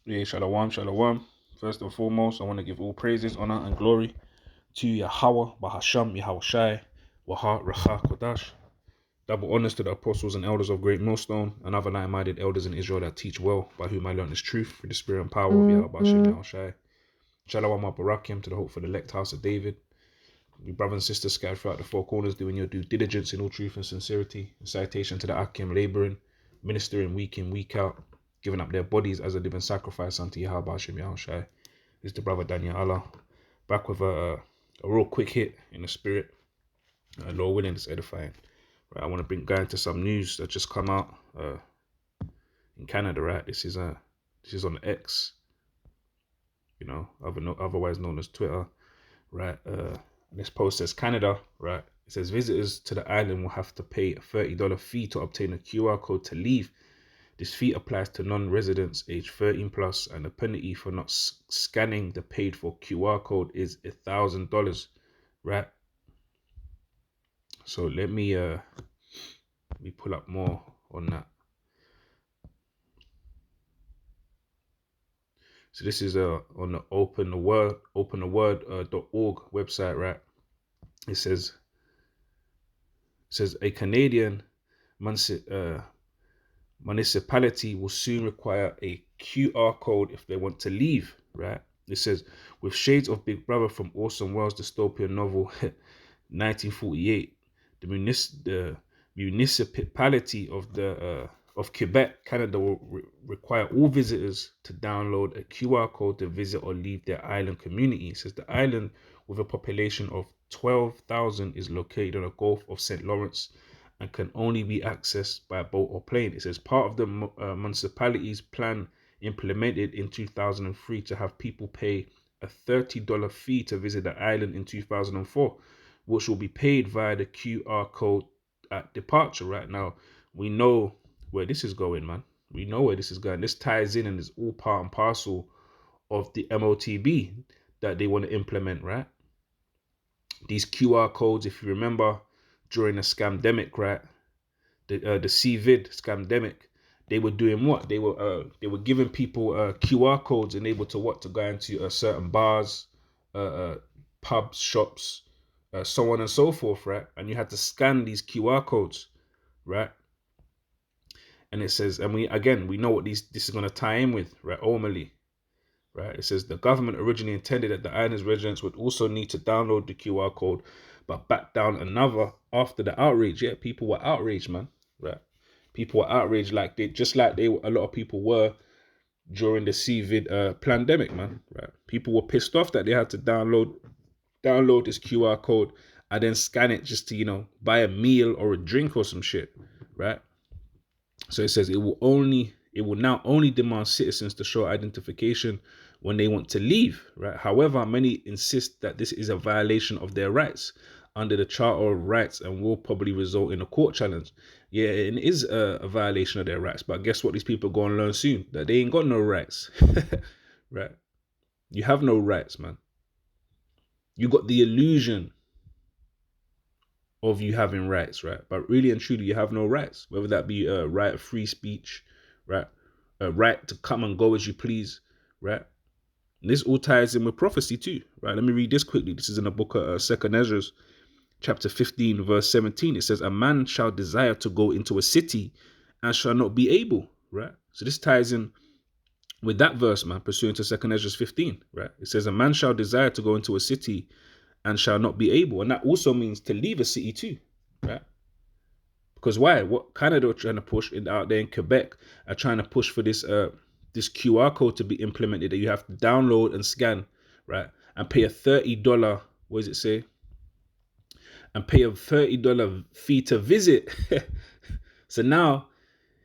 Yeah, shalom, shalom. First and foremost, I want to give all praises, honor, and glory to Yahweh, Bahasham, Yahweh Shai, Waha, Racha, Kodash. Double honors to the apostles and elders of Great Millstone, and other like-minded elders in Israel that teach well, by whom I learned this truth through the spirit and power of Yahweh, Bahasham, Yahweh Shai. Shalom, Barakim, to the hopeful elect house of David. Your brothers and sisters scattered throughout the four corners, doing your due diligence in all truth and sincerity. A citation to the Akim, laboring, ministering week in, week out, giving up their bodies as a living sacrifice unto Yahweh, Bahasham, Yahweh Shai. This is the brother Daniel Allah, back with a real quick hit in the spirit. Lord willing, it's edifying. Right, I want to go into some news that just come out in Canada. Right, this is on X, otherwise known as Twitter. Right, this post says Canada. Right, it says visitors to the island will have to pay a $30 fee to obtain a QR code to leave. This fee applies to non-residents aged 13 plus, and the penalty for not scanning the paid for QR code is $1,000. Right. So let me pull up more on that. So this is on the opentheword.org website, right? It says a Canadian municipality will soon require a QR code if they want to leave, right? It says, with shades of Big Brother from Orson Welles' dystopian novel 1948, the municipality of Quebec, Canada, will require all visitors to download a QR code to visit or leave their island community. It says the island, with a population of 12,000, is located on the Gulf of St. Lawrence and can only be accessed by boat or plane. It says part of the municipality's plan implemented in 2003 to have people pay a $30 fee to visit the island in 2004, which will be paid via the QR code at departure. Right now, we know where this is going, man. We know where this is going. This ties in and is all part and parcel of the MOTB that they want to implement, right? These QR codes, if you remember, during the scamdemic, right? The CVID scamdemic, they were doing what? They were giving people QR codes and able to go into certain bars, pubs, shops, so on and so forth, right? And you had to scan these QR codes, right? And it says, and we know what this is going to tie in with, right? Ultimately, right? It says the government originally intended that the island's residents would also need to download the QR code, but backed down another after the outrage. Yeah, people were outraged, man. Right? People were outraged like a lot of people were during the COVID pandemic, man. Right? People were pissed off that they had to download this QR code and then scan it just to buy a meal or a drink or some shit, right? So it says it will now only demand citizens to show identification when they want to leave, right? However, many insist that this is a violation of their rights under the Charter of Rights and will probably result in a court challenge. Yeah, it is a violation of their rights, but guess what? These people are going to learn soon that they ain't got no rights, right? You have no rights, man. You got the illusion of you having rights, right? But really and truly, you have no rights, whether that be a right of free speech, right? A right to come and go as you please, right? And this all ties in with prophecy too, right? Let me read this quickly. This is in the book of 2 Ezra, chapter 15, verse 17. It says, a man shall desire to go into a city and shall not be able, right? So this ties in with that verse, man, pursuant to 2 Ezra 15, right? It says, a man shall desire to go into a city and shall not be able. And that also means to leave a city too, right? Because why? What Canada are trying to push out there in Quebec are trying to push for this this QR code to be implemented that you have to download and scan, right? And pay a $30, what does it say? And pay a $30 fee to visit. So now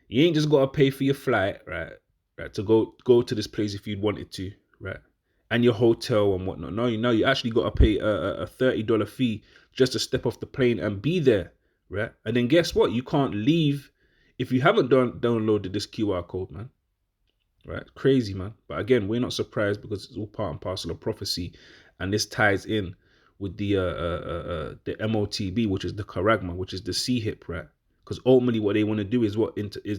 you ain't just gotta pay for your flight, right? Right, to go to this place if you wanted to, right? And your hotel and whatnot. No, you actually gotta pay a $30 fee just to step off the plane and be there, right? And then guess what? You can't leave if you haven't downloaded this QR code, man. Right? Crazy, man. But again, we're not surprised because it's all part and parcel of prophecy, and this ties in with the MOTB, which is the Charagma, which is the CHIP, right? Because ultimately, what they want to do is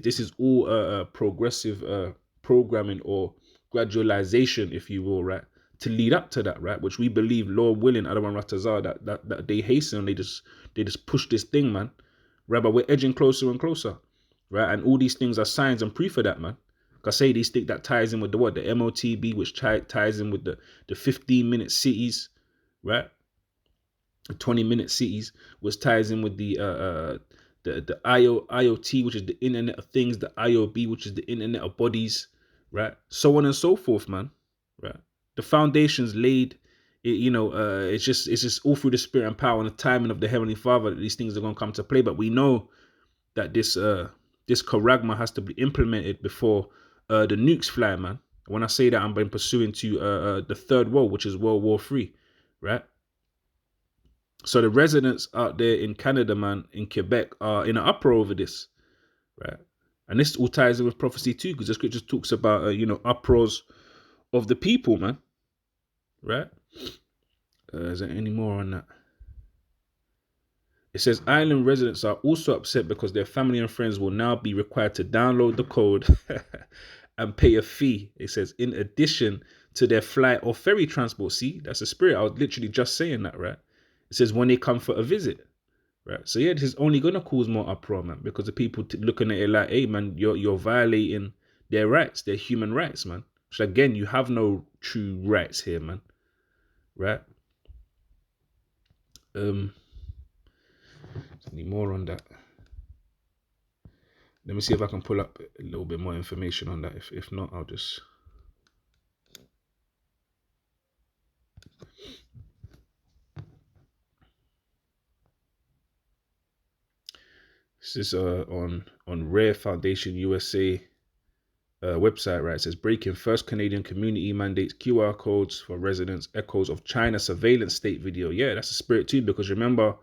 this is all progressive programming or gradualization, if you will, right, to lead up to that, right, which we believe, Lord willing, Adawan Ratazar, that they hasten, they just push this thing, man, right, but we're edging closer and closer, right, and all these things are signs and proof of that, man. I say these things that ties in with the what, the MOTB, which ties in with the 15-minute cities, right, the 20-minute cities, which ties in with the IoT, which is the Internet of Things, the IOB, which is the Internet of Bodies, right? So on and so forth, man. Right? The foundation's laid. It's just all through the Spirit and power and the timing of the Heavenly Father that these things are gonna come to play. But we know that this charagma has to be implemented before the nukes fly, man. When I say that, I'm been pursuing to the third world, which is World War III, right? So the residents out there in Canada, man, in Quebec, are in an uproar over this, right? And this all ties in with prophecy too, because the scripture talks about, uproars of the people, man, right? Is there any more on that? It says island residents are also upset because their family and friends will now be required to download the code and pay a fee. It says in addition to their flight or ferry transport. See, that's the spirit. I was literally just saying that, right? It says when they come for a visit, right? So yeah, this is only gonna cause more uproar, man, because the people looking at it like, hey, man, you're violating their rights, their human rights, man. So again, you have no true rights here, man, right? Any more on that? Let me see if I can pull up a little bit more information on that. If not, I'll just. This is on Rare Foundation USA website, right? It says breaking first Canadian community mandates QR codes for residents, echoes of China surveillance state video. Yeah, that's the spirit too, because remember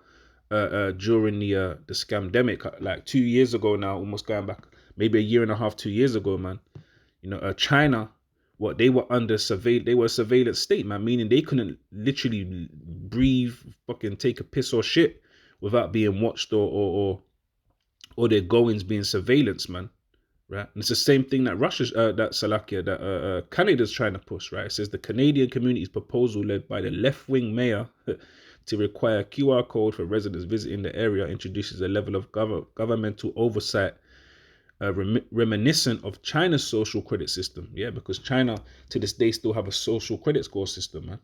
during the scamdemic, like 2 years ago now, almost going back, maybe a year and a half, 2 years ago, man. China, what they were under they were a surveillance state, man, meaning they couldn't literally breathe, fucking take a piss or shit without being watched or their goings being surveillance, man. Right, and it's the same thing that Canada's trying to push, right? It says the Canadian community's proposal, led by the left-wing mayor, to require QR code for residents visiting the area, introduces a level of governmental oversight reminiscent of China's social credit system. Yeah, because China to this day still have a social credit score system, man.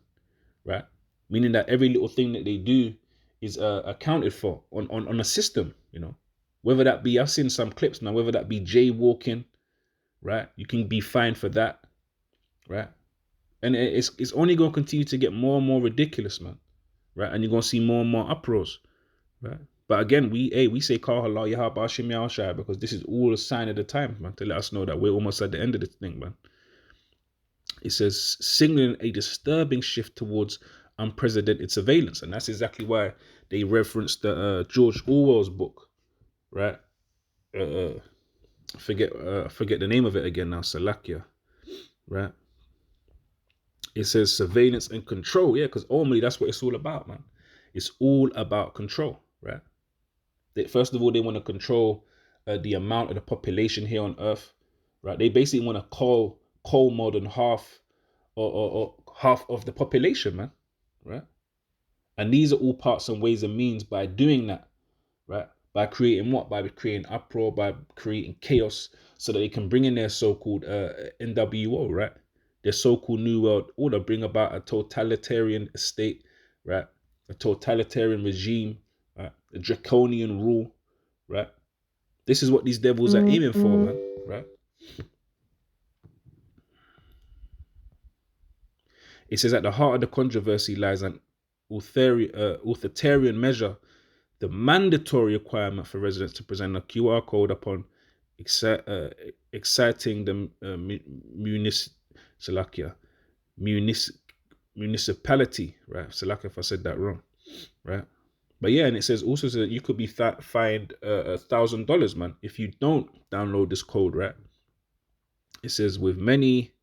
Right, meaning that every little thing that they do is accounted for on a system, Whether that be, I've seen some clips now, whether that be jaywalking, right? You can be fined for that, right? And it's only going to continue to get more and more ridiculous, man, right? And you're going to see more and more uproars, right? But again, we say Kal Halal Yahab Ashim Yahshai, because this is all a sign of the time, man, to let us know that we're almost at the end of this thing, man. It says signaling a disturbing shift towards unprecedented surveillance, and that's exactly why they referenced the George Orwell's book, right? Forget the name of it again now, Salakia, right? It says surveillance and control, yeah, because ultimately that's what it's all about, man. It's all about control, right? First of all, they want to control the amount of the population here on Earth, right? They basically want to coal more than half or half of the population, man, right? And these are all parts and ways and means by doing that, right? By creating what? By creating uproar, by creating chaos, so that they can bring in their so-called NWO, right? Their so-called New World Order, bring about a totalitarian state, right? A totalitarian regime, right? A draconian rule, right? This is what these devils are aiming for, man, right? It says at the heart of the controversy lies an authoritarian measure, the mandatory requirement for residents to present a QR code upon exciting the municipality, right? Salakia if I said that wrong, right? But yeah, and it says also that you could be fined $1,000, man, if you don't download this code, right? It says with many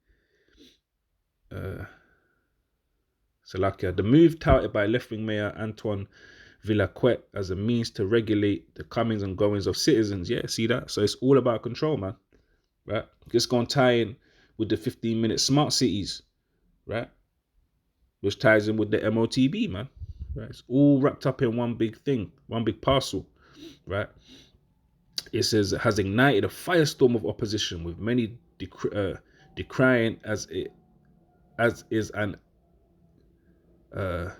Salakia, the move touted by left-wing Mayor Antoine Villaquet as a means to regulate the comings and goings of citizens. Yeah, see that? So it's all about control, man. Right? Just gonna tie in with the 15-minute smart cities, right? Which ties in with the MOTB, man. Right? It's all wrapped up in one big thing, one big parcel, right? It says it has ignited a firestorm of opposition, with many decrying as is an uh,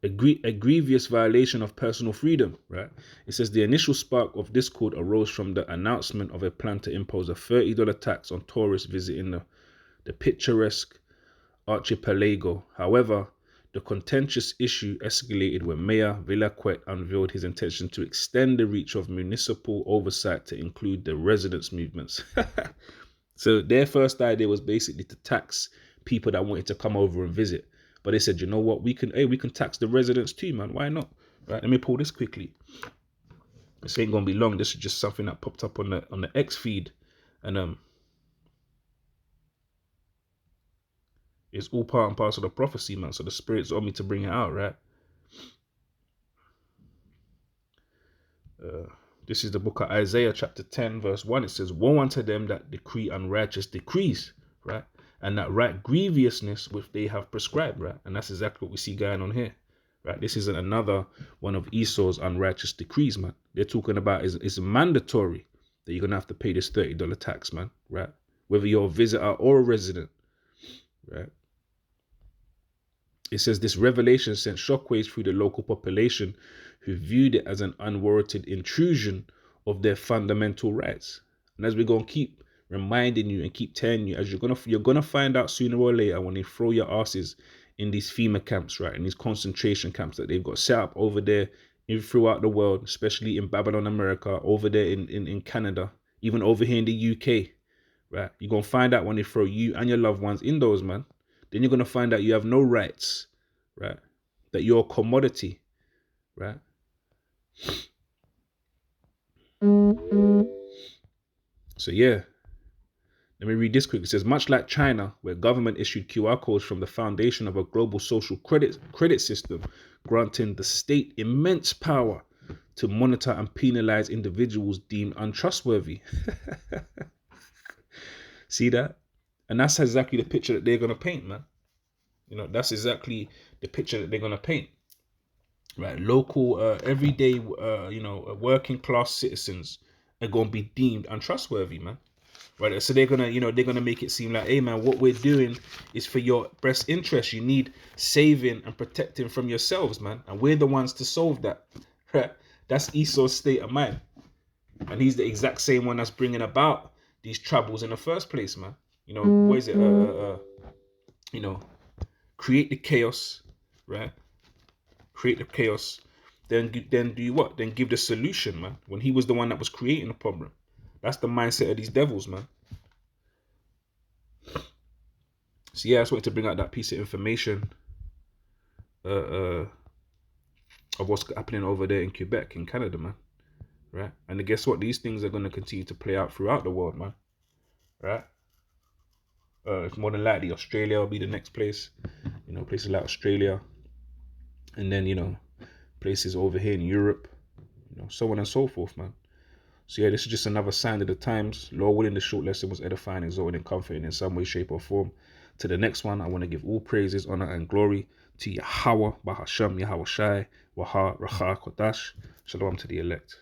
a grievous violation of personal freedom, right? It says the initial spark of discord arose from the announcement of a plan to impose a $30 tax on tourists visiting the picturesque archipelago. However, the contentious issue escalated when Mayor Villaquet unveiled his intention to extend the reach of municipal oversight to include the residents' movements. So their first idea was basically to tax people that wanted to come over and visit. But they said, you know what, we can tax the residents too, man. Why not? Right? Let me pull this quickly. This ain't gonna be long. This is just something that popped up on the X feed, and it's all part and parcel of the prophecy, man. So the Spirit's on me to bring it out, right? This is the book of Isaiah, chapter 10, verse 1. It says, woe unto them that decree unrighteous decrees, right? And that right grievousness which they have prescribed, right? And that's exactly what we see going on here, right? This isn't another one of Esau's unrighteous decrees, man. They're talking about it's mandatory that you're going to have to pay this $30 tax, man, right? Whether you're a visitor or a resident, right? It says this revelation sent shockwaves through the local population, who viewed it as an unwarranted intrusion of their fundamental rights. And as we're going to keep reminding you and keep telling you, as you're gonna find out sooner or later, when they throw your asses in these FEMA camps, right, in these concentration camps that they've got set up over there throughout the world, especially in Babylon, America, over there in Canada, even over here in the UK, right? You're gonna find out when they throw you and your loved ones in those, man. Then you're going to find out you have no rights, right? That you're a commodity, right? So yeah, let me read this quick. It says, much like China, where government issued QR codes from the foundation of a global social credit system, granting the state immense power to monitor and penalize individuals deemed untrustworthy. See that? And that's exactly the picture that they're going to paint, man. You know, that's exactly the picture that they're going to paint. Right, local, everyday, working class citizens are going to be deemed untrustworthy, man. Right, so they're gonna make it seem like, hey, man, what we're doing is for your best interest. You need saving and protecting from yourselves, man, and we're the ones to solve that. Right, that's Esau's state of mind, and he's the exact same one that's bringing about these troubles in the first place, man. You know, what is it? Create the chaos, right? Create the chaos, then do what? Then give the solution, man. When he was the one that was creating the problem. That's the mindset of these devils, man. So yeah, I just wanted to bring out that piece of information of what's happening over there in Quebec, in Canada, man. Right? And guess what? These things are going to continue to play out throughout the world, man. Right? It's more than likely Australia will be the next place. You know, places like Australia. And then, places over here in Europe. So on and so forth, man. So yeah, this is just another sign of the times. Lord willing, the short lesson was edifying, exalting, and comforting in some way, shape, or form. To the next one, I want to give all praises, honor, and glory to Yahweh, Bahasham, Yahweh Shai, Waha, Racha, Kodash. Shalom to the elect.